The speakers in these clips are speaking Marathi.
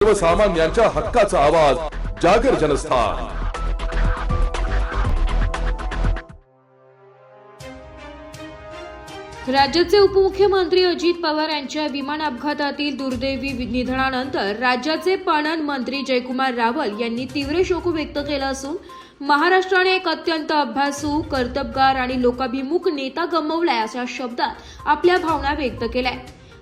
सर्वसामान्यांच्या हक्काचा आवाज जागर जनस्थान। राज्याचे उपमुख्यमंत्री अजित पवार यांच्या विमान अपघातातील दुर्दैवी निधनानंतर राज्याचे पणन मंत्री जयकुमार रावल यांनी तीव्र शोक व्यक्त केला असून महाराष्ट्राने एक अत्यंत अभ्यासू, कर्तबगार आणि लोकाभिमुख नेता गमावलाय अशा शब्दात आपल्या भावना व्यक्त केल्या।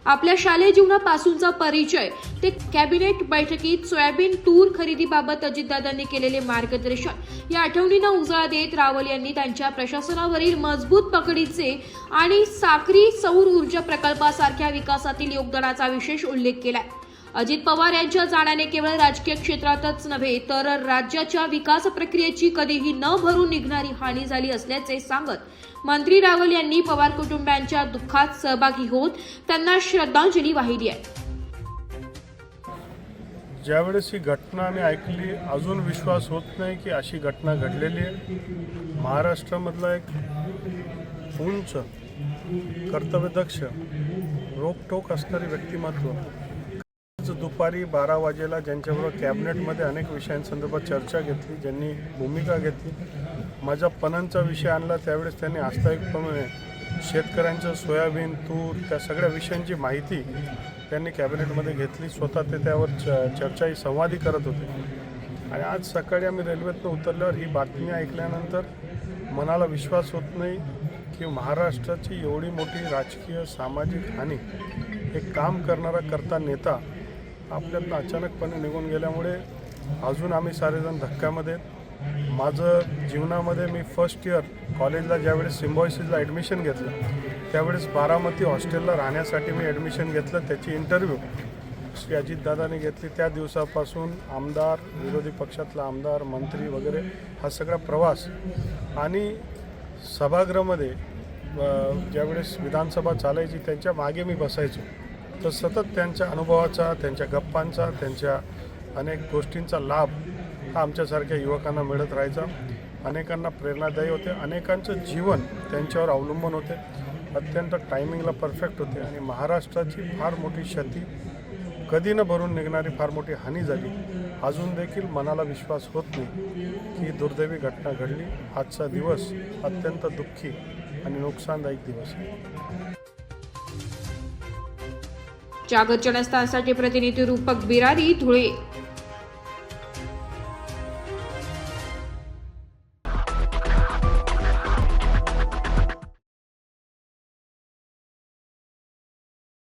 आपल्या शालेय जीवनापासूनचा परिचय ते कॅबिनेट बैठकीत सोयाबीन तूर खरेदीबाबत अजितदादांनी केलेले मार्गदर्शन या आठवणींना उजाळा देत रावल यांनी त्यांच्या प्रशासनावरील मजबूत पकडीचे आणि साक्री सौर ऊर्जा प्रकल्पासारख्या विकासातील योगदानाचा विशेष उल्लेख केला। अजित पवार यांच्या जाण्याने केवळ राजकीय क्षेत्रातच नव्हे तर राज्याच्या विकास प्रक्रियेची कधीही न भरून निघणारी हानी झाली असल्याचे सांगत मंत्री रावल यांनी पवार कुटुंबियांच्या दुःखात सहभागी होत त्यांना श्रद्धांजली वाहिली आहे। ज्यावेळेस ही घटना मी ऐकली अजून विश्वास होत नाही की अशी घटना घडलेली आहे। महाराष्ट्रामधला एक उंच, कर्तव्यदक्ष, रोखठोक असणारी व्यक्तिमत्व दुपारी 12 वाजेला ज्यांच्याबरोबर कॅबिनेटमध्ये अनेक विषयांसंदर्भात चर्चा घेतली, ज्यांनी भूमिका घेतली, माझा पणनचा विषय आणला त्यावेळेस त्यांनी आस्थायिकपणे शेतकऱ्यांचं सोयाबीन तूर त्या सगळ्या विषयांची माहिती त्यांनी कॅबिनेटमध्ये घेतली। स्वतः ते त्यावर चर्चाही संवादी करत होते। आणि आज सकाळी आम्ही रेल्वेतनं उतरल्यावर ही बातमी ऐकल्यानंतर मनाला विश्वास होत नाही की महाराष्ट्राची एवढी मोठी राजकीय सामाजिक हानी, एक काम करणारा करता नेता आपल्यातनं अचानकपणे निघून गेल्यामुळे अजून आम्ही सारेजण धक्क्यामध्ये। माझं जीवनामध्ये मी फर्स्ट इयर कॉलेजला ज्यावेळेस सिम्बॉयसिसला ॲडमिशन घेतलं त्यावेळेस बारामती हॉस्टेलला राहण्यासाठी मी ॲडमिशन घेतलं। त्याची इंटरव्ह्यू श्री अजितदादांनी घेतली। त्या दिवसापासून आमदार, विरोधी पक्षातला आमदार, मंत्री वगैरे हा सगळा प्रवास आणि सभागृहामध्ये ज्यावेळेस विधानसभा चालायची त्यांच्या मागे मी बसायचो, तर सतत त्यांच्या अनुभवाचा, त्यांच्या गप्पांचा, त्यांच्या अनेक गोष्टींचा लाभ हा आमच्यासारख्या युवकांना मिळत राहायचा। अनेकांना प्रेरणादायी होते, अनेकांचं जीवन त्यांच्यावर अवलंबून होते, अत्यंत टायमिंगला परफेक्ट होते आणि महाराष्ट्राची फार मोठी क्षती, कधी न भरून निघणारी फार मोठी हानी झाली। अजून देखील मनाला विश्वास होत नाही की दुर्दैवी घटना घडली। आजचा दिवस अत्यंत दुःखी आणि नुकसानदायक दिवस आहे। जागर जनस्थानसाठी प्रतिनिधी रूपक बिरारी, धुळे।